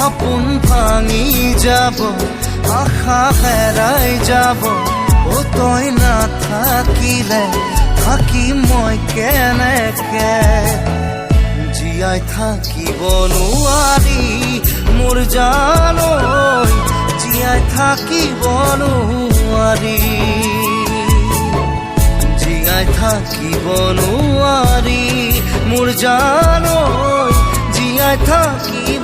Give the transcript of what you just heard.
সপোন ভাঙি যাব, আশা হেৰাই যাব। ও তই নাথাকিলে থাকিম মই কেনেকে, জীয়াই থাকিব নোৱাৰি মোৰ জান ঐ, জীয়াই থাকিব নোৱাৰি, জীয়াই থাকিব নোৱাৰি মোৰ জান ঐ, জীয়াই থাকিব